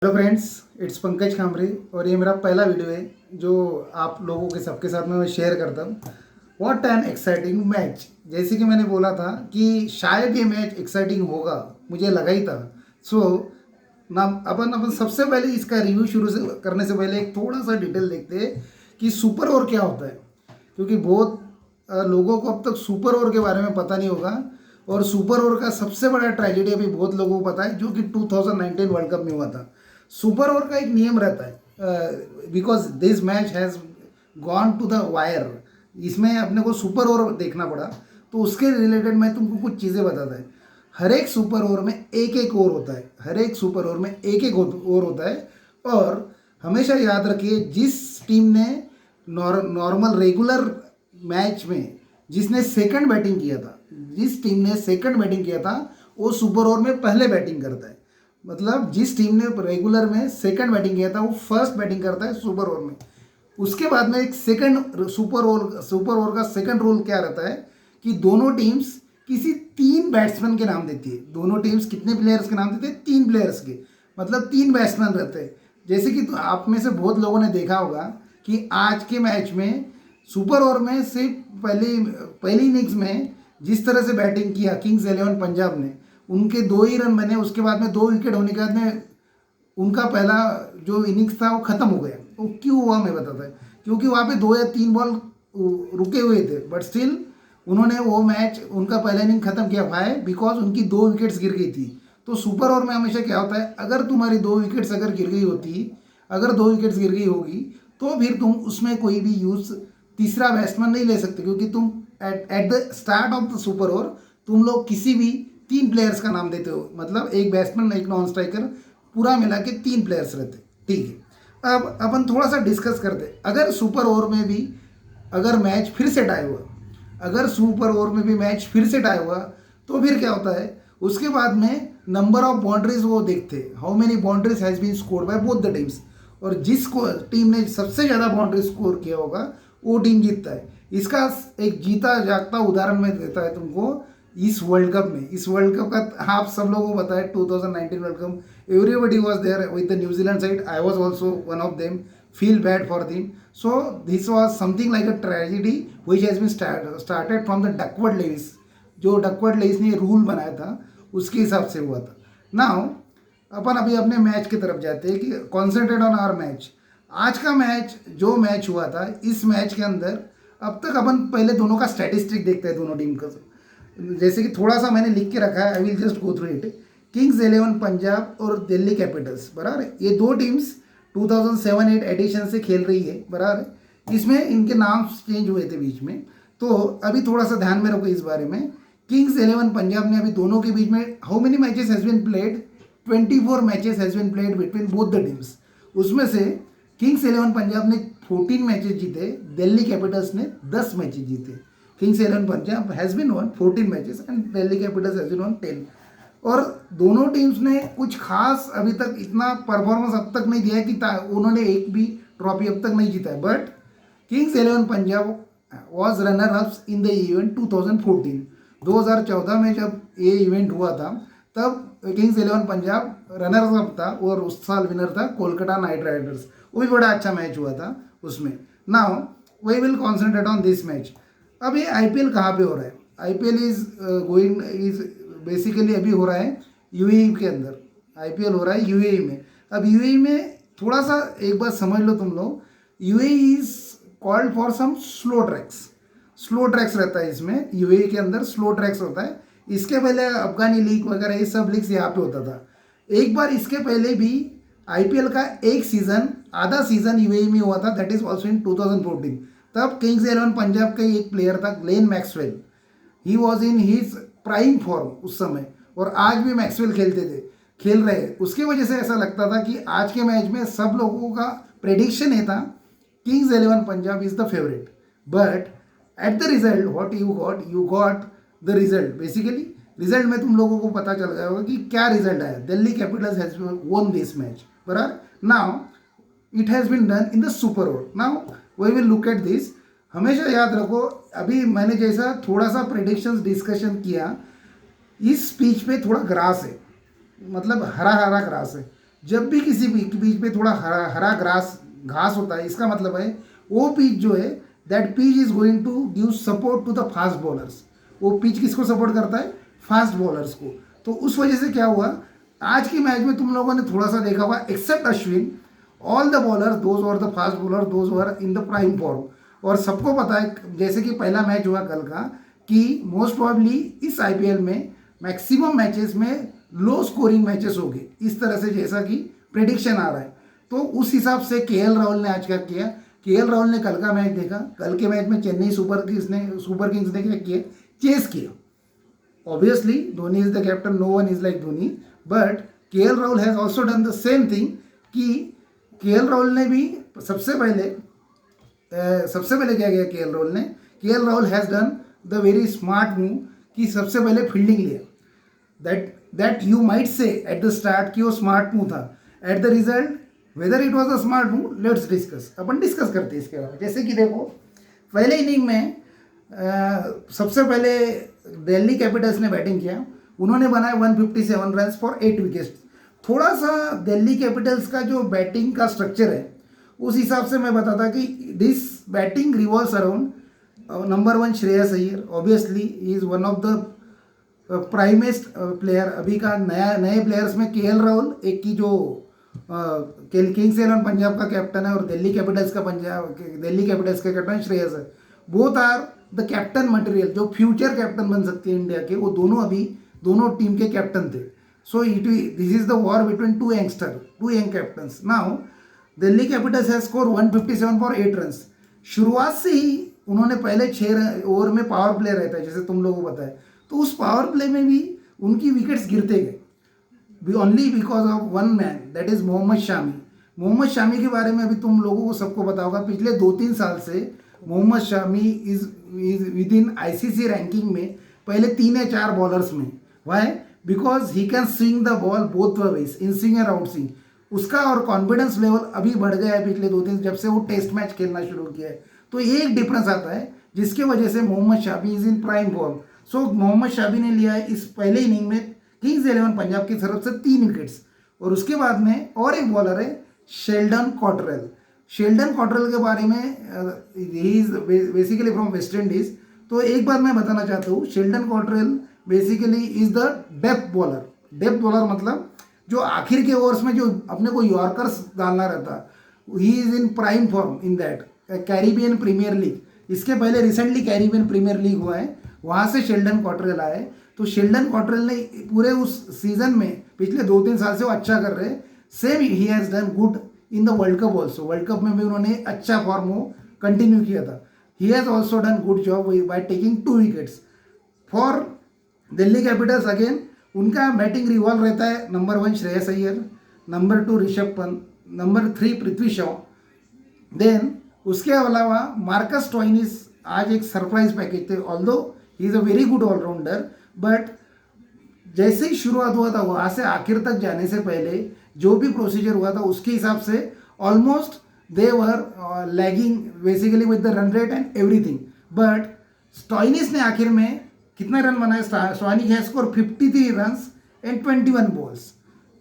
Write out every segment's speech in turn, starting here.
Hello friends, it's Pankaj Kamre और ये मेरा पहला वीडियो है जो आप लोगों के सबके साथ में मैं शेयर करता हूँ। What an exciting match. जैसे कि मैंने बोला था कि शायद ये मैच एक्साइटिंग होगा, मुझे लगा ही था। सो ना अपन सबसे पहले इसका रिव्यू शुरू से करने से पहले एक थोड़ा सा डिटेल देखते हैं कि सुपर ओवर क्या होता है, क्योंकि बहुत लोगों को अब तक सुपर ओवर के बारे में पता नहीं होगा। और सुपर ओवर का सबसे बड़ा ट्रेजेडी अभी बहुत लोगों को पता है, जो कि 2019 वर्ल्ड कप में हुआ था। सुपर ओवर का एक नियम रहता है, because this match has gone to the wire. इसमें अपने को सुपर ओवर देखना पड़ा, तो उसके रिलेटेड मैं तुमको कुछ चीज़ें बताता है। हर एक सुपर ओवर में एक एक ओवर होता है, हर एक सुपर ओवर में एक एक ओवर होता है। और हमेशा याद रखिए, जिस टीम ने नॉर्मल रेगुलर मैच में जिसने सेकंड बैटिंग किया था, जिस टीम ने सेकंड बैटिंग किया था, वो सुपर ओवर में पहले बैटिंग करता है। मतलब जिस टीम ने रेगुलर में सेकंड बैटिंग किया था, वो फर्स्ट बैटिंग करता है सुपर ओवर में। उसके बाद में एक सेकंड सुपर ओवर का सेकंड रूल क्या रहता है कि दोनों टीम्स किसी तीन बैट्समैन के नाम देती है। दोनों टीम्स कितने प्लेयर्स के नाम देते हैं? तीन प्लेयर्स के, मतलब तीन बैट्समैन रहते हैं। जैसे कि आप में से बहुत लोगों ने देखा होगा कि आज के मैच में सुपर ओवर में सिर्फ पहली इनिंग्स में जिस तरह से बैटिंग किया किंग्स 11 पंजाब ने, उनके 2 ही रन बने। उसके बाद में 2 विकेट होने के बाद में उनका पहला जो इनिंग्स था वो ख़त्म हो गया। वो क्यों हुआ मैं बताता है, क्योंकि वहाँ पे 2 या 3 बॉल रुके हुए थे, बट स्टिल उन्होंने वो मैच, उनका पहला इनिंग खत्म किया। भाई बिकॉज उनकी 2 विकेट्स गिर गई थी। तो सुपर ओवर में हमेशा क्या होता है, अगर तुम्हारी 2 विकेट्स अगर गिर गई होती, अगर 2 विकेट्स गिर गई होगी, तो फिर तुम उसमें कोई भी यूज तीसरा बैट्समैन नहीं ले सकते, क्योंकि तुम eight the start of the super over तुम लोग किसी भी 3 प्लेयर्स का नाम देते हो। मतलब एक बैट्समैन, एक नॉन स्ट्राइकर, पूरा मिला के 3 प्लेयर्स रहते। ठीक है, अब अपन थोड़ा सा डिस्कस करते। अगर सुपर ओवर में भी अगर मैच फिर से टाई हुआ, अगर सुपर ओवर में भी मैच फिर से टाई हुआ, तो फिर क्या होता है, उसके बाद में नंबर ऑफ बाउंड्रीज वो देखते, how many boundaries has been scored by both the teams. और जिस टीम ने सबसे ज़्यादा बाउंड्री स्कोर किया होगा, वो टीम जीतता है। इसका एक जीता जागता उदाहरण मैं देता है तुमको। इस वर्ल्ड कप में, इस वर्ल्ड कप का आप सब लोगों को पता है, 2019 world cup, everybody was there with the New Zealand side. I was also one of them. Feel bad for them. So this was something like a tragedy which has been started from the Duckworth Lewis. जो Duckworth Lewis ने rule बनाया था, उसके हिसाब से हुआ था। Now अपन अभी अपने मैच की तरफ जाते हैं कि कॉन्सेंट्रेट ऑन आवर मैच। आज का मैच, जो मैच हुआ था, इस मैच के अंदर अब तक अपन पहले दोनों का स्टैटिस्टिक देखते हैं, दोनों टीम का। जैसे कि थोड़ा सा मैंने लिख के रखा है, I will just go through it. Kings 11 Punjab और दिल्ली कैपिटल्स, बराबर है। ये दो टीम्स 2007-8 एडिशन से खेल रही है, बराबर है। इसमें इनके नाम चेंज हुए थे बीच में, तो अभी थोड़ा सा ध्यान में रखो इस बारे में। किंग्स 11 पंजाब ने अभी दोनों के बीच में how many matches has been played? 24 matches has been played between both the teams. उसमें से किंग्स 11 पंजाब ने 14 मैचेस जीते, दिल्ली कैपिटल्स ने 10 मैचेस जीते। Kings 11 Punjab has been won 14 matches and Delhi Capitals has been won 10। और दोनों टीम्स ने कुछ खास अभी तक इतना परफॉर्मेंस अब तक नहीं दिया है कि उन्होंने एक भी ट्रॉफी अब तक नहीं जीता है। But Kings 11 Punjab was runner ups in the event 2014। 2014 में जब ये इवेंट हुआ था, तब किंग्स 11 पंजाब रनर अप था और उस साल विनर था कोलकाता नाइट राइडर्स। वो भी बड़ा अच्छा मैच हुआ था उसमें। Now we will concentrate on this match. अब ये आईपीएल कहाँ पे हो रहा है? आईपीएल इज बेसिकली अभी हो रहा है यूएई के अंदर। आईपीएल हो रहा है यूएई में। अब यूएई में थोड़ा सा एक बात समझ लो तुम लोग, UAE is called for some slow tracks. Slow tracks रहता है इसमें, यूएई के अंदर स्लो ट्रैक्स होता है। इसके पहले अफगानी लीग वगैरह ये सब लीग्स यहाँ पे होता था। एक बार इसके पहले भी आईपीएल का एक सीज़न, आधा सीज़न यूएई में हुआ था, दैट इज ऑल्सो इन 2014। तब किंग्स 11 पंजाब का एक प्लेयर था Glenn Maxwell. He was in his prime form उस समय, और आज भी मैक्सवेल खेल रहे। उसकी वजह से ऐसा लगता था कि आज के मैच में सब लोगों का प्रेडिक्शन ये था Kings 11 Punjab is the favourite. But at the result what you got the result. Basically result में तुम लोगों को पता चल गया होगा कि क्या रिजल्ट आया। Delhi capitals has won this match, बराबर। Now it has been done in the super over. Now we will look at this. हमेशा याद रखो, अभी मैंने जैसा थोड़ा सा प्रेडिक्शंस डिस्कशन किया, इस पिच पे थोड़ा ग्रास है, मतलब हरा हरा ग्रास है। जब भी किसी बीच पे थोड़ा हरा हरा घास होता है, इसका मतलब है वो पिच जो है, that pitch is going to give support to the fast bowlers. वो पिच किसको सपोर्ट करता है? फास्ट बॉलर्स को। तो उस वजह से क्या हुआ, आज की मैच में तुम लोगों ने थोड़ा सा देखा होगा, except Ashwin, all the bowlers, those were the fast bowler, those were in the prime form. और सबको पता है, जैसे कि पहला मैच हुआ कल का, कि मोस्ट प्रॉब्ली इस आईपीएल में मैक्सिमम मैचेस में लो स्कोरिंग मैचेस हो गए, इस तरह से जैसा कि प्रेडिक्शन आ रहा है। तो उस हिसाब से केएल राहुल ने आज क्या किया, केएल राहुल ने कल का मैच देखा, कल के मैच में चेन्नई सुपर किंग्स ने क्या किया, चेस किया। Obviously Dhoni is the captain, no one is like Dhoni, but KL Rahul has also done the same thing, कि केएल राहुल ने भी सबसे पहले क्या किया KL Rahul has done the very smart move, कि सबसे पहले फील्डिंग लिया। That you might say at the start कि वो स्मार्ट मूव था। At the result whether it was a smart move, let's discuss. अपन डिस्कस करते हैं इसके बारे में। जैसे कि देखो, पहले इनिंग में सबसे पहले दिल्ली कैपिटल्स ने बैटिंग किया, उन्होंने बनाए 157 रन फॉर 8 विकेट्स। थोड़ा सा दिल्ली कैपिटल्स का जो बैटिंग का स्ट्रक्चर है, उस हिसाब से मैं बताता कि this batting revolves around number 1 Shreyas Iyer. Obviously he is one of the प्राइमेस्ट player अभी का नए प्लेयर्स में। केएल राहुल एक की जो किंग्स इलेवन पंजाब का कैप्टन है, और दिल्ली कैपिटल्स का कैप्टन श्रेयस है। Both are the captain material, जो फ्यूचर कैप्टन बन सकते हैं इंडिया के, वो दोनों टीम के कैप्टन थे। So this is the war between two young captains. Now Delhi capitals has score 157 for 8 run. शुरुआत से ही उन्होंने पहले 6 ओवर में पावर प्ले रहता है, जैसे तुम लोगों को पता है, तो उस पावर प्ले में भी उनकी विकेट्स गिरते गए, only because of one man, that is Mohammed Shami. Mohammed Shami के बारे में अभी तुम लोगों को सबको पता होगा, पिछले 2-3 साल से Mohammed Shami is within ICC ranking में पहले 3 या 4 बॉलर्स में। Why? Because he can swing the ball both ways, in swing और आउट स्विंग। उसका और कॉन्फिडेंस लेवल अभी बढ़ गया है पिछले 2-3, जब से वो टेस्ट मैच खेलना शुरू किया है। तो एक डिफरेंस आता है, जिसके वजह से Mohammed Shami is in prime form. So Mohammed Shami ने लिया है इस पहले इनिंग में किंग्स 11 पंजाब की तरफ से 3 विकेट्स। और उसके बाद में और एक बॉलर है शेल्डन कॉटरेल। शेल्डन कॉटरेल के बारे में, he is basically from West Indies. तो एक बात मैं बताना चाहता हूँ, Sheldon Cottrell basically is the depth bowler मतलब जो आखिर के ओवर्स में जो अपने को यॉर्कर्स डालना रहता, he is in prime form in that Caribbean Premier League. इसके पहले रिसेंटली कैरिबियन प्रीमियर लीग हुआ है, वहाँ से शेल्डन कॉटरेल आए। तो शेल्डन कॉटरेल ने पूरे उस सीजन में पिछले 2-3 साल से वो अच्छा कर रहे हैं। Same he has done good in the world cup also. World cup में भी उन्होंने अच्छा फॉर्म वो कंटिन्यू किया था। He has also done good job by taking 2 wickets for Delhi Capitals. Again उनका बैटिंग रिवॉल्व रहता है, number 1 Shreyas Iyer, number 2 Rishabh Pant, number 3 Prithvi Shaw. Then उसके अलावा मार्कस स्टोइनिस आज एक सरप्राइज पैकेज थे, although he is a very good allrounder, but जैसे ही शुरुआत हुआ था वहाँ से आखिर तक जाने से पहले जो भी प्रोसीजर हुआ था उसके हिसाब से almost they were lagging basically with the run rate and everything. But Stoinis ने आखिर में कितने रन बनाए? Stoinis has score 53 run in 21 balls.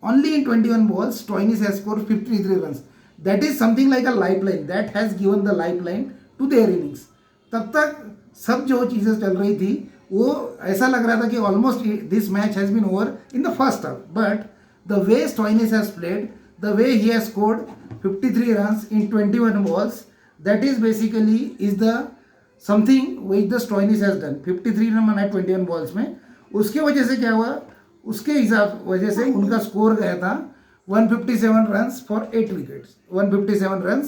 Only in 21 balls Stoinis has score 53 run. That is something like a lifeline, that has given the lifeline to their innings. तब तक सब जो चीज़ें चल रही थी वो ऐसा लग रहा था कि almost this match has been over in the first half, but the way Stoinis has played, the way he has scored 53 run in 21 balls, that is basically is the something which the Stoinis has done. 53 run बनाए 21 balls में। उसके वजह से क्या हुआ, उसके हिसाब वजह से उनका स्कोर गया था 157 run for 8 wickets, 157 run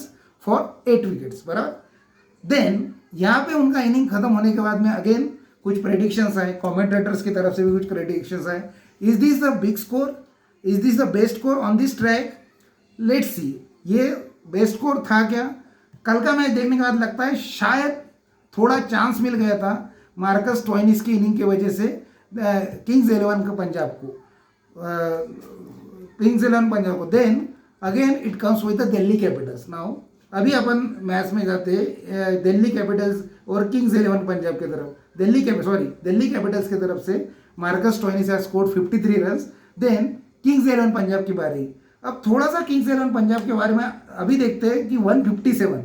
for 8 wickets बराबर। देन यहाँ पे उनका इनिंग खत्म होने के बाद में अगेन कुछ प्रेडिक्शंस आए, कमेंटेटर्स की तरफ से भी कुछ प्रेडिक्शंस आए। Is this the big score, is this the best score on this track? Let's see, ये बेस्ट स्कोर था क्या? कल का मैच देखने के बाद लगता है शायद थोड़ा चांस मिल गया था मार्कस स्टोइनिस की इनिंग की वजह से किंग्स 11 का पंजाब को, किंग्स 11 पंजाब को। Then again it comes with the Delhi Capitals. Now अभी अपन मैच में जाते हैं दिल्ली कैपिटल्स और किंग्स 11 पंजाब की तरफ। दिल्ली कैपिटल्स की तरफ से Marcus Stoinis has scored 53 run. Then Kings 11 Punjab की बारी, अब थोड़ा सा किंग्स इलेवन पंजाब के बारे में अभी देखते हैं कि 157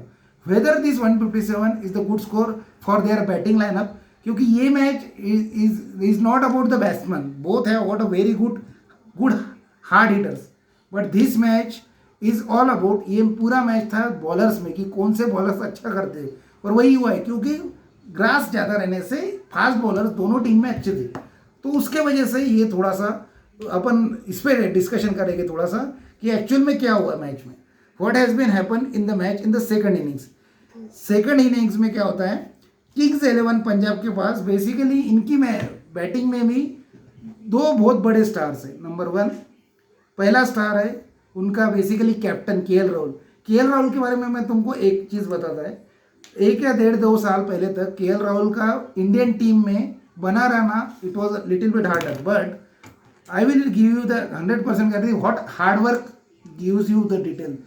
whether this 157 is the good score for their batting lineup, क्योंकि ये match is not about the batsman, both have got a very good hard hitters, but this match is all about, ये पूरा मैच था bowlers में कि कौन से bowlers अच्छा करते हैं, और वही हुआ है क्योंकि ग्रास ज़्यादा रहने से फास्ट बॉलर्स दोनों टीम में अच्छे थे, तो उसके वजह से ये थोड़ा सा अपन इस पर डिस्कशन करेंगे थोड़ा सा कि एक्चुअल में क्या हुआ मैच में, what has been happen in the match in the second innings. Second innings में क्या होता है, किंग्स 11 पंजाब के पास बेसिकली इनकी बैटिंग में भी दो बहुत बड़े स्टार्स हैं। नंबर 1 पहला स्टार है उनका basically captain KL Rahul. KL Rahul के बारे में मैं तुमको एक चीज़ बताता है, 1 या 1.5-2 साल पहले तक केएल राहुल का इंडियन टीम में बना रहना it was little bit harder, but I will give you the 100% guarantee what hard work gives you the detail.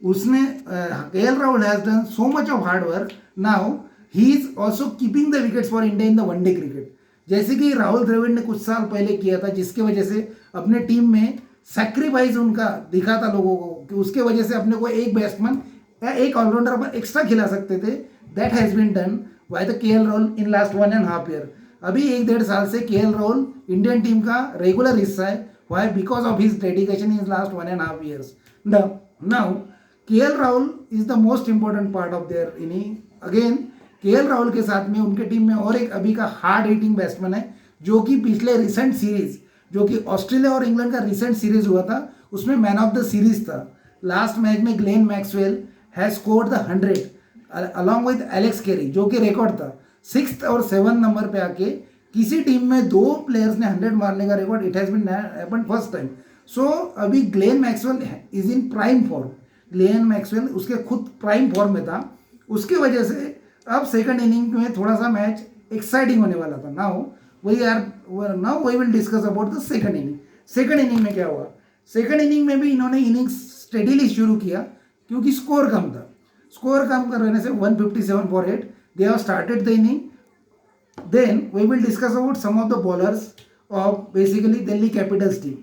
उसने KL Rahul has done so much of hard work, now he is also keeping the wickets for India in the one day cricket, जैसे कि राहुल द्रविड़ ने कुछ साल पहले किया था, जिसके वजह से अपने टीम में सैक्रिफाइस उनका दिखा था लोगों को कि उसके वजह से अपने को एक बैट्समैन या एक ऑलराउंडर अपन एक्स्ट्रा खिला सकते थे। That has been done by the KL Rahul in last 1.5 year. अभी 1-1.5 साल से केएल राहुल इंडियन टीम का रेगुलर हिस्सा है। Why? Because of his dedication in last 1.5 years. Now KL Rahul is the most important part of their inning. Again KL Rahul के साथ में उनके टीम में और एक अभी का हार्ड हिटिंग बैट्समैन है, जो कि पिछले रिसेंट सीरीज, जो कि ऑस्ट्रेलिया और इंग्लैंड का रिसेंट सीरीज हुआ था, उसमें मैन ऑफ द सीरीज था। लास्ट मैच में Glenn Maxwell has scored the 100 along with Alex Carey, जो कि रिकॉर्ड था। 6th और 7th नंबर पे आके किसी टीम में 2 प्लेयर्स ने 100 मारने का record it has been happened first time. So अभी Glenn Maxwell is in prime form. Glenn Maxwell उसके खुद प्राइम फॉर्म में था, उसकी वजह से अब सेकंड इनिंग में थोड़ा सा मैच एक्साइटिंग होने वाला था। Now we will discuss about the second inning. Second inning में क्या हुआ, सेकंड इनिंग में भी इन्होंने इनिंग्स स्टेडीली शुरू किया क्योंकि स्कोर कम था। स्कोर कम कर रहने से 157 for 8 they have started the inning. Then we will discuss about some of the bowlers of basically Delhi Capitals team.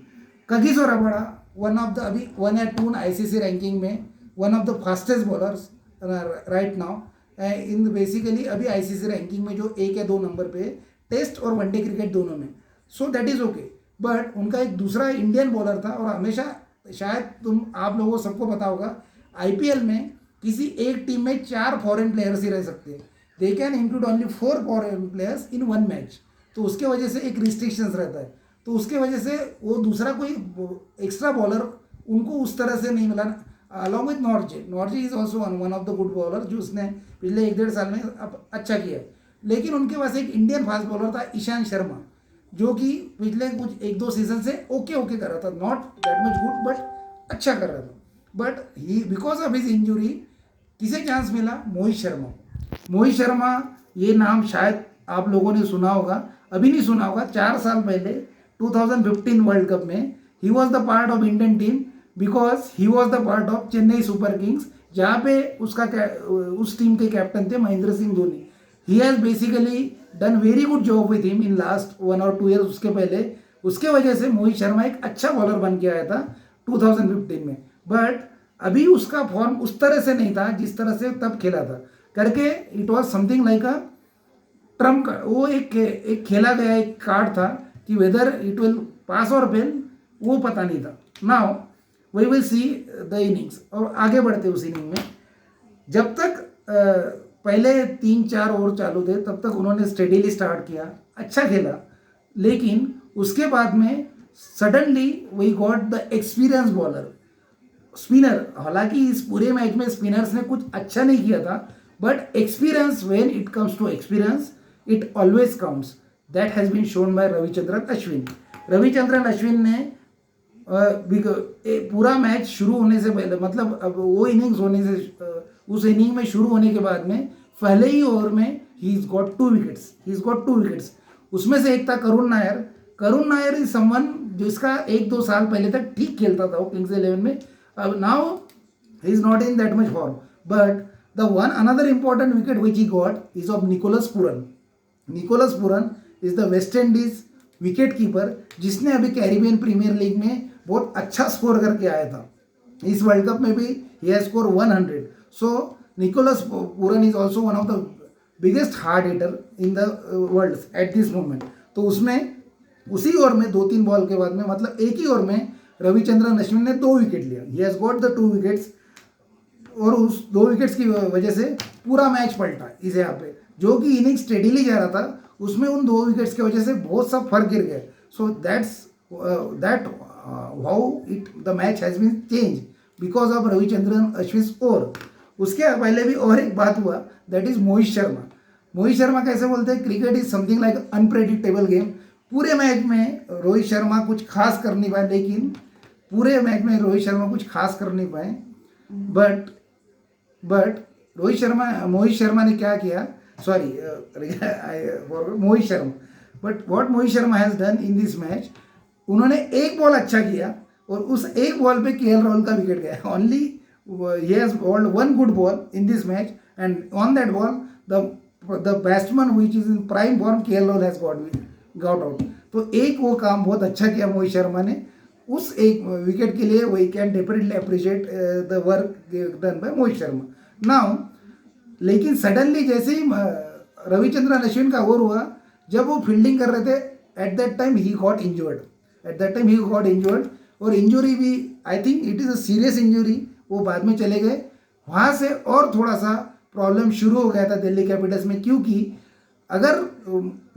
Kagiso Rabada one of the अभी 1 या 2 आईसीसी रैंकिंग में one of the fastest bowlers right now in basically अभी ICC ranking में जो 1 या 2 number पे test और one day cricket दोनों में। So that is okay, but उनका एक दूसरा इंडियन बॉलर था, और हमेशा शायद आप लोगों को सबको पता होगा आईपीएल में किसी एक टीम में 4 फॉरेन प्लेयर्स ही रह सकते हैं। They can include only 4 foreign players in 1 match. तो उसके वजह से एक रिस्ट्रिक्शंस रहता है, तो उसके वजह से वो दूसरा कोई एक्स्ट्रा बॉलर उनको उस तरह से नहीं मिला। Along with Nortje is also one of the good bowler, जो उसने पिछले 1-1.5 साल में अब अच्छा किया है। लेकिन उनके पास एक इंडियन फास्ट बॉलर था ईशांत शर्मा, जो कि पिछले कुछ 1-2 सीजन से ओके कर रहा था, not that much good but अच्छा कर रहा था। But he because of his injury किसे चांस मिला, मोहित शर्मा। मोहित शर्मा ये नाम शायद आप लोगों ने सुना होगा, अभी नहीं सुना होगा। 4 साल पहले 2015 वर्ल्ड कप में he was the part of Indian team because he was the part of Chennai super Kings, जहाँ पे उस टीम के कैप्टन थे Mahendra Singh Dhoni. He has basically done very good job with him in last 1 और 2 ईयर्स। उसके पहले उसके वजह से मोहित शर्मा एक अच्छा बॉलर बन के आया था 2015 में, बट अभी उसका फॉर्म उस तरह से नहीं था जिस तरह से तब खेला था करके। It was something like a Trump, वो एक खेला गया एक कार्ड था कि वेदर इट विल पास और फेल, वो पता नहीं था। Now we will see the innings, और आगे बढ़ते उस इनिंग में। जब तक पहले 3-4 ओवर चालू थे तब तक उन्होंने स्टेडीली स्टार्ट किया, अच्छा खेला, लेकिन उसके बाद में suddenly we got the experience bowler spinner. हालांकि इस पूरे मैच में स्पिनर्स ने कुछ अच्छा नहीं किया था, but experience when it comes to experience it always counts. That has been shown by Ravichandran Ashwin. Ravichandran Ashwin ने पूरा मैच शुरू होने से पहले, मतलब अब वो इनिंग्स होने से उस इनिंग में शुरू होने के बाद में पहले ही ओवर में ही इज गॉट 2 विकेट्स। उसमें से एक था करुण नायर इज समवन जिसका 1-2 साल पहले तक ठीक खेलता था वो किंग्स 11 में। अब now he is not in that much form, but the one another important wicket which he got is of Nicholas Pooran is the West Indies wicket keeper, जिसने अभी कैरिबियन प्रीमियर लीग में बहुत अच्छा score करके आया था। इस world cup में भी he has score 100. So Nicholas Pooran is also one of the biggest hard hitter in the world at this moment. तो उसने उसी ओवर में 2-3 बॉल के बाद में, मतलब एक ही ओवर में रविचंद्रन अश्विन ने 2 विकेट लिया. He has got the 2 wickets और उस 2 विकेट्स की वजह से पूरा मैच पलटा इस यहाँ पे. जो कि इनिंग स्टेडीली जा रहा था उसमें उन 2 विकेट्स की वजह से बहुत सा फर्क गिर गया. So that how it the match has been change because of Ravichandran Ashwin over. उसके पहले भी और एक बात हुआ, दैट इज मोहित शर्मा. मोहित शर्मा कैसे बोलते हैं, cricket is something like unpredictable game. पूरे मैच में रोहित शर्मा कुछ खास कर नहीं पाए, लेकिन पूरे मैच में रोहित शर्मा कुछ खास कर नहीं पाए. बट मोहित शर्मा ने क्या किया, sorry Mohit Sharma, but what Mohit Sharma has done in this match, उन्होंने एक बॉल अच्छा किया और उस एक बॉल पे केएल राहुल का विकेट गया. Only he has bowled one good ball in this match, and on that ball the batsman which is in prime form KL Rahul has got out. तो एक वो काम बहुत अच्छा किया मोहित शर्मा ने उस एक विकेट के लिए. We can definitely appreciate the work done by Mohit Sharma. Now लेकिन सडनली जैसे ही रविचंद्रन अश्विन का ओवर हुआ, जब वो फील्डिंग कर रहे थे, at that time he got injured. और इंजरी भी I think it is a serious injury, वो बाद में चले गए. वहाँ से और थोड़ा सा प्रॉब्लम शुरू हो गया था दिल्ली कैपिटल्स में, क्योंकि अगर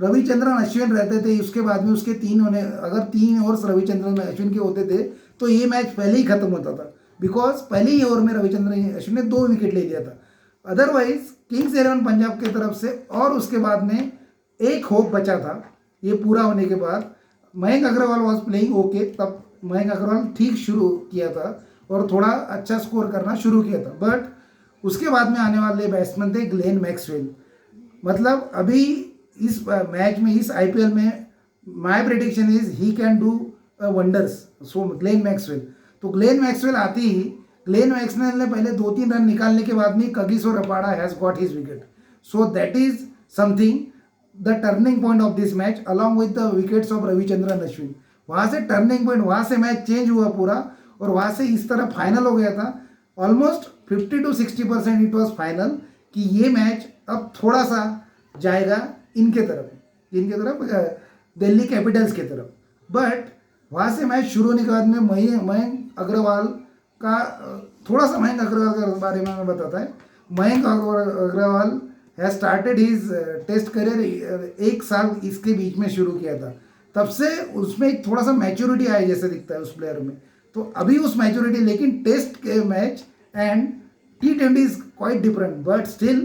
रविचंद्रन अश्विन रहते थे उसके बाद में उसके 3 ओवर्स रविचंद्रन अश्विन के होते थे तो ये मैच पहले ही खत्म होता था. बिकॉज पहले ही ओवर में रविचंद्रन अश्विन ने 2 विकेट ले लिया था. अदरवाइज किंग्स 11 पंजाब की तरफ से और उसके बाद में एक होप बचा था. ये पूरा होने के बाद Mayank Agarwal was playing okay. तब मयंक अग्रवाल ठीक शुरू किया था और थोड़ा अच्छा स्कोर करना शुरू किया था. बट उसके बाद में आने वाले बैट्समैन थे ग्लेन मैक्सवेल. मतलब अभी इस मैच में, इस आईपीएल में, my prediction is he can do wonders. So Glenn Maxwell, तो ग्लेन मैक्सवेल आती ही ग्लेन मैक्सवेल ने पहले 2-3 रन निकालने के बाद में Kagiso Rabada has got his wicket. So that is something the turning point of this match along with the wickets of Ravichandran Ashwin. वहाँ से टर्निंग पॉइंट, वहाँ से मैच चेंज हुआ पूरा और वहाँ से इस तरह फाइनल हो गया था. ऑलमोस्ट 50-60% इट वॉज फाइनल कि ये मैच अब थोड़ा सा जाएगा इनके तरफ दिल्ली कैपिटल्स की तरफ. बट वहाँ से मैच शुरू होने के बाद में मयंक अग्रवाल का, थोड़ा सा मयंक अग्रवाल के बारे में मैं बताता है. Mayank Agarwal has started his test career 1 साल इसके बीच में शुरू किया था. तब से उसमें एक थोड़ा सा मैच्योरिटी आया जैसे दिखता है उस प्लेयर में. तो अभी उस मैच्योरिटी, लेकिन टेस्ट के match and T20 is quite different. But still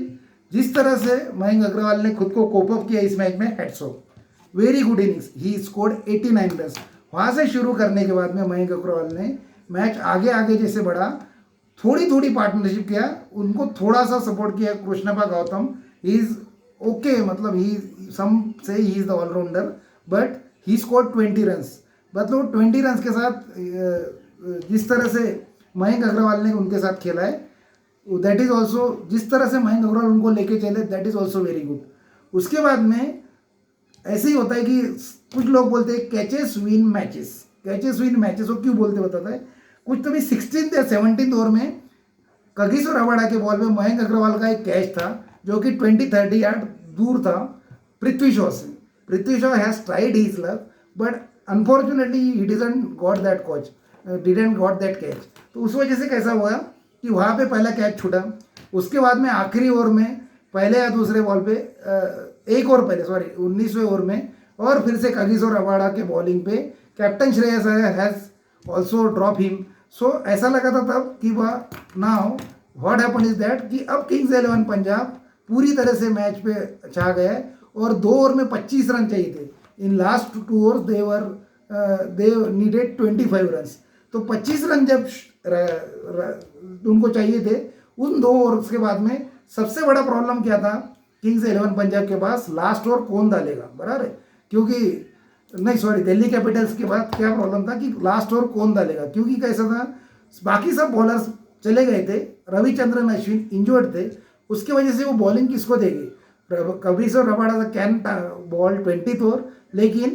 जिस तरह से मयंक अग्रवाल ने खुद को कोप अप किया इस मैच में, heads of, very good innings. He scored 89 run. वहाँ से शुरू करने के बाद में मयंक अग्रवाल ने मैच आगे जैसे बढ़ा, थोड़ी पार्टनरशिप किया, उनको थोड़ा सा सपोर्ट किया Krishnappa Gowtham. He is okay, मतलब he some say he is the allrounder, but he scored 20 run. मतलब 20 रन के साथ जिस तरह से मयंक अग्रवाल ने उनके साथ खेला है, दैट इज़ ऑल्सो, जिस तरह से मयंक अग्रवाल उनको लेके चले, that is also very good. उसके बाद में ऐसे ही होता है कि कुछ लोग बोलते हैं कैचेस विन मैचेस. वो क्यों बोलते बताता है. कुछ तो भी 16th या 17th ओवर में कगिसो रबाडा के बॉल में मयंक अग्रवाल का एक कैच था जो कि 20-30 यार्ड दूर था पृथ्वी शॉ से. Prithvi Shaw has tried his luck, but unfortunately he didn't got that catch. तो उस वजह से कैसा हुआ कि वहाँ पे पहला कैच छूटा. उसके बाद में आखिरी ओवर में, पहले या दूसरे बॉल पे, एक ओवर पहले, सॉरी 19वें ओवर में, और फिर से कगिसो रबाडा के बॉलिंग पे captain Shreyas has also drop him. So ऐसा लगा था तब कि वह now what happen is that कि अब किंग्स 11 पंजाब पूरी तरह से मैच पे छा गया है और 2 ओवर में 25 रन चाहिए थे. In last 2 overs they needed 25 run. तो 25 रन जब उनको चाहिए थे, उन 2 ओवर्स के बाद में सबसे बड़ा प्रॉब्लम क्या था किंग्स 11 पंजाब के पास, लास्ट ओवर कौन डालेगा, बराबर है. क्योंकि नहीं, सॉरी, दिल्ली कैपिटल्स के बाद क्या प्रॉब्लम था कि लास्ट ओवर कौन डालेगा. क्योंकि कैसा था, बाकी सब बॉलर्स चले गए थे, रविचंद्रन अश्विन इंजर्ड थे, उसकी वजह से वो बॉलिंग किसको देगी. Kagiso Rabada can bowl 20th over, लेकिन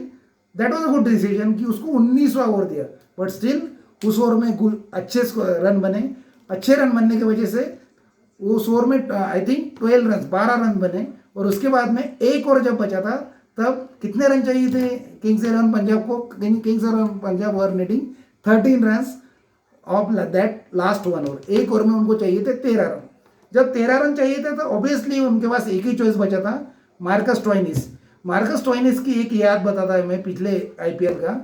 that was a good decision कि उसको 19वां ओवर दिया. बट स्टिल उस ओवर में अच्छे रन बने, अच्छे रन बनने की वजह से उस ओवर में आई थिंक 12 रन बने। और उसके बाद में एक ओवर जब बचा था तब कितने रन चाहिए थे किंग्स इलेवन पंजाब को? Kings Eleven Punjab were needing 13 run of that last one over. एक ओवर में उनको चाहिए थे 13 रन। जब 13 रन चाहिए थे तो ऑब्वियसली उनके पास एक ही चॉइस बचा था, मार्कस स्टोइनिस। मार्कस स्टोइनिस की एक याद बताता है मैं पिछले आईपीएल का।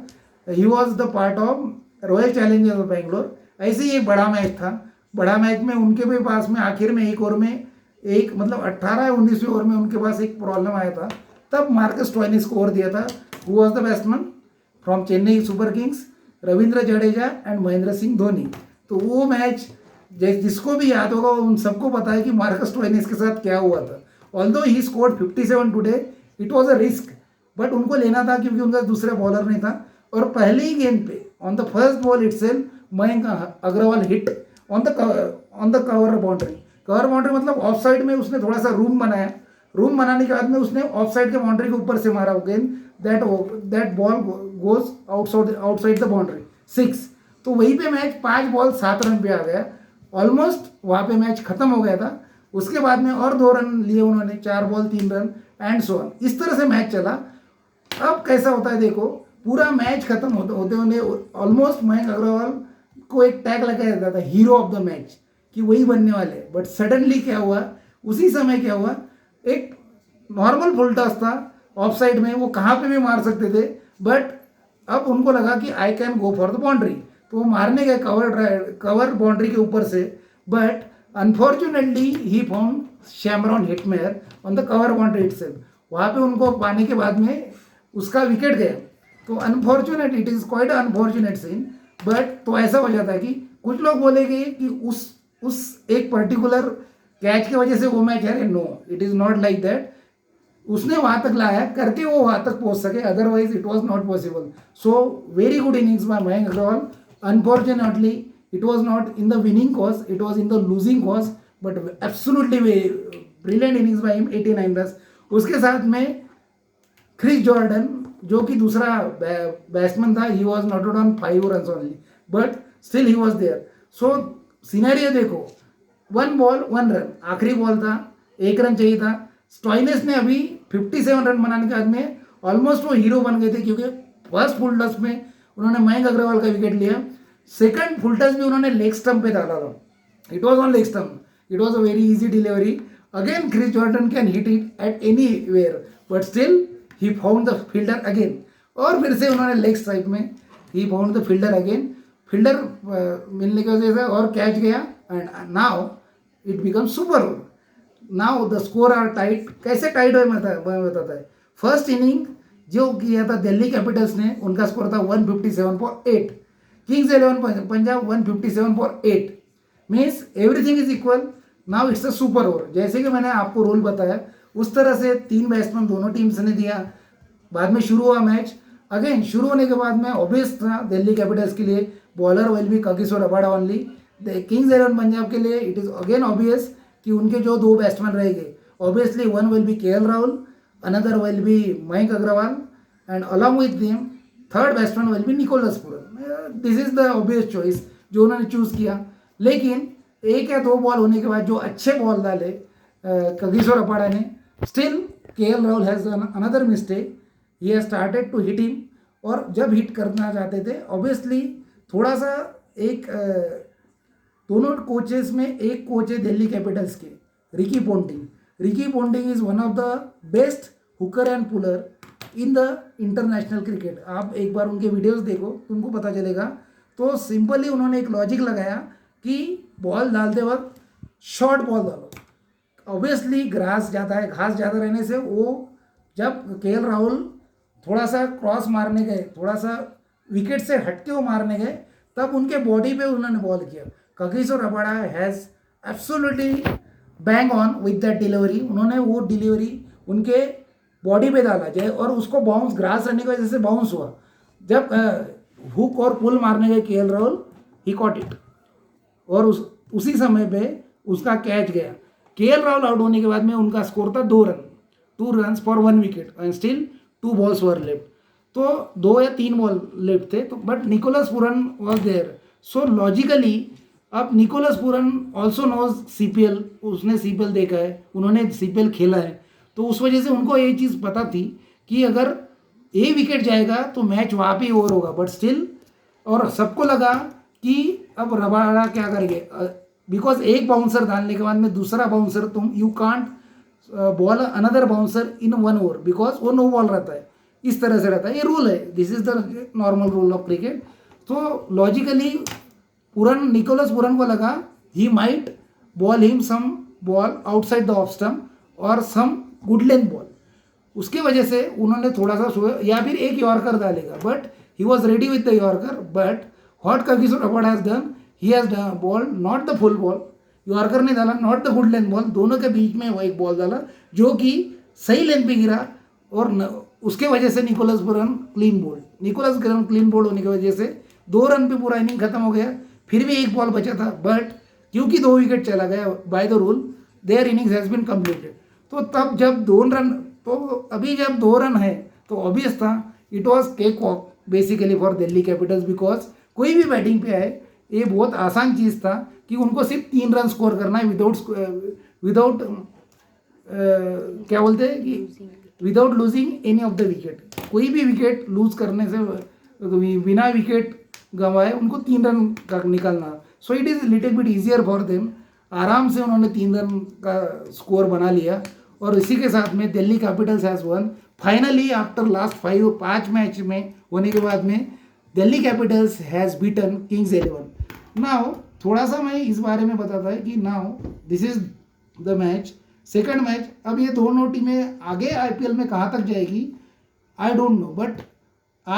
He was the part of royal Challengers of Bangalore. ऐसे ही एक बड़ा मैच था, बड़ा मैच में उनके भी पास में आखिर में एक ओवर में एक मतलब 18 या 19वें ओवर में उनके पास एक प्रॉब्लम आया था, तब मार्कस स्टोइनिस को ओवर दिया था। Who was the batsman from Chennai super Kings? Ravindra Jadeja and Mahendra Singh Dhoni. तो वो मैच जिसको भी याद होगा उन सबको पता है कि मार्कस स्टोइनिस के साथ क्या हुआ था। Although he scored 57 today, it was a risk, but उनको लेना था क्योंकि उनका दूसरा बॉलर नहीं था। और पहले ही गेंद पे on the first ball itself Mayank Agarwal hit on the cover boundary. Cover boundary मतलब ऑफ साइड में उसने थोड़ा सा रूम बनाया, रूम बनाने के बाद में उसने ऑफ साइड के बाउंड्री के ऊपर से मारा वो गेंद। That ball goes outside the boundary 6। तो वहीं पे मैच 5 बॉल 7 रन पे आ गया, ऑलमोस्ट वहाँ पे मैच खत्म हो गया था। उसके बाद में और 2 रन लिए उन्होंने, 4 ball 3 run and so on. इस तरह से मैच चला। अब कैसा होता है देखो, पूरा मैच खत्म होते होते ऑलमोस्ट मयंक अग्रवाल को एक टैग लगाया जाता था हीरो ऑफ द मैच कि वही बनने वाले। बट सडनली क्या हुआ, उसी समय क्या हुआ, एक नॉर्मल फुल टॉस था ऑफ साइड में, वो कहाँ पे भी मार सकते थे, बट अब उनको लगा कि I can go for the boundary, तो वो मारने गए कवर बाउंड्री के ऊपर से। But unfortunately he found Shimron Hetmyer on the cover boundary itself. वहाँ पे उनको पाने के बाद में उसका विकेट गया। तो unfortunate, it is quite unfortunate scene. But तो ऐसा हो जाता है कि कुछ लोग बोलेंगे कि उस एक पर्टिकुलर कैच की वजह से वो मैच है। No, it is not like that. उसने वहाँ तक लाया करके वो वहाँ तक पहुँच सके, otherwise it was not possible. So very good innings by Mayank Agarwal. Unfortunately it was not in the winning cause, it was in the losing cause, but absolutely brilliant innings by him, 89 run. उसके साथ में Chris Jordan जो कि दूसरा batsman था, he was not on 5 run only, but still he was there. So scenario देखो, 1 ball 1 run, आखिरी ball था, 1 रन चाहिए था। स्टोइनिस ने अभी 57 रन बनाने के बाद में ऑलमोस्ट वो हीरो बन गए थे, क्योंकि फर्स्ट फुल टॉस में उन्होंने मयंक अग्रवाल का विकेट लिया, सेकंड फुल टॉस भी उन्होंने लेग स्टंप पे डाला था, it was on leg stump, it was a very easy delivery. Again Chris Jordan can hit it at anywhere, but still he found the fielder again. और फिर से उन्होंने leg strike में he found the fielder again, fielder मिलने की वजह से और कैच गया, and now it become super over. Now the score are tight. कैसे टाइट हुए मैं बताता है। फर्स्ट इनिंग जो किया था दिल्ली कैपिटल्स ने, उनका स्कोर था 157 for 8, Kings Eleven Punjab 157 for 8, means everything is equal. Now it's a super over. जैसे कि मैंने आपको रूल बताया उस तरह से 3 बैट्समैन दोनों टीम्स ने दिया। बाद में शुरू हुआ मैच। अगेन शुरू होने के बाद में ऑब्वियस था दिल्ली कैपिटल्स के लिए bowler will be Kagiso Rabada only. Kings Eleven Punjab के लिए इट इज़ अगेन ऑब्वियस कि उनके जो 2 बैट्समैन रहेंगे, obviously one will be KL Rahul, another will be Mayank Agarwal, and along with them third batsman will be Nicholas Pooran. This is the obvious choice जो उन्होंने choose किया। लेकिन 1 या 2 बॉल होने के बाद जो अच्छे बॉल डाले कागिसो रबाडा ने, still KL Rahul has another mistake, he has started to hit him. और जब हिट करना चाहते थे ऑब्वियसली थोड़ा सा एक दोनों कोचेस में एक कोच है दिल्ली कैपिटल्स के, Ricky Ponting. Ricky Ponting is one of the best hooker and puller in the international cricket. आप एक बार उनके वीडियोस देखो, तुमको पता चलेगा। तो सिंपली उन्होंने एक लॉजिक लगाया कि बॉल डालते वक्त शॉर्ट बॉल डालो। ऑब्वियसली घास ज़्यादा रहने से वो, जब केएल राहुल थोड़ा सा क्रॉस मारने गए, थोड़ा सा विकेट से हटके वो मारने गए, तब उनके बॉडी पे उन्होंने बॉल किया। Kagiso Rabada has absolutely bang on with that delivery. उन्होंने वो डिलीवरी उनके बॉडी पे डाला जाए और उसको बाउंस, ग्रास रहने की वजह से बाउंस हुआ। जब हुक और पुल मारने गए KL Rahul, he caught it, और उसी समय पे उसका कैच गया। केएल राहुल आउट होने के बाद में उनका स्कोर था 2 run, 2 run for 1 wicket, and still 2 balls were left. तो 2 या 3 बॉल लेफ्ट थे, तो but Nicholas Pooran was there so logically अब Nicholas Pooran also knows CPL, उसने सीपीएल देखा है, उन्होंने सीपीएल खेला है, तो उस वजह से उनको ये चीज़ पता थी कि अगर ए विकेट जाएगा तो मैच वहाँ पे ओवर होगा, बट स्टिल, और सबको लगा कि अब रबाडा क्या करेंगे, बिकॉज एक बाउंसर डालने के बाद में दूसरा बाउंसर तुम you can't ball another bouncer in 1 over, because वो नो बॉल रहता है, इस तरह से रहता है, ये रूल है, this is the normal rule of cricket. तो लॉजिकली पूरन, निकोलस पूरन को लगा he might bowl him some ball outside the off stump और सम गुड लेंथ बॉल, उसके वजह से उन्होंने थोड़ा सा या फिर एक यॉर्कर डालेगा, but he was ready with the yorker, but what Kagiso Rabada has done, he has ball not the full ball, yorker ने डाला not the good length ball, दोनों के बीच में वो एक बॉल डाला जो कि सही लेंथ पे गिरा, और उसके वजह से Nicholas Pooran clean bowled, Nicholas Pooran clean bowled होने की वजह से 2 रन पे पूरा इनिंग खत्म हो गया, फिर भी एक बॉल बचा था, बट क्योंकि 2 विकेट चला गया by the rule, their innings has been completed. तो तब जब 2 रन, तो अभी जब 2 रन है तो ऑब्वियस था, it was cake walk basically for Delhi Capitals, because कोई भी बैटिंग पे आए ये बहुत आसान चीज़ था कि उनको सिर्फ 3 रन स्कोर करना है विदाउट क्या बोलते हैं कि without losing any of the wicket, कोई भी विकेट लूज करने से बिना विकेट गंवाए उनको 3 रन का निकालना। So it is little bit easier for them, आराम से उन्होंने 3 रन का स्कोर बना लिया, और इसी के साथ में Delhi Capitals has one finally after last 5 match में होने के बाद में Delhi Capitals has beaten Kings 11। Now थोड़ा सा मैं इस बारे में बताता है कि now this is the match, second match. अब ये दोनों टीमें आगे आईपीएल में कहाँ तक जाएगी आई डोंट नो, बट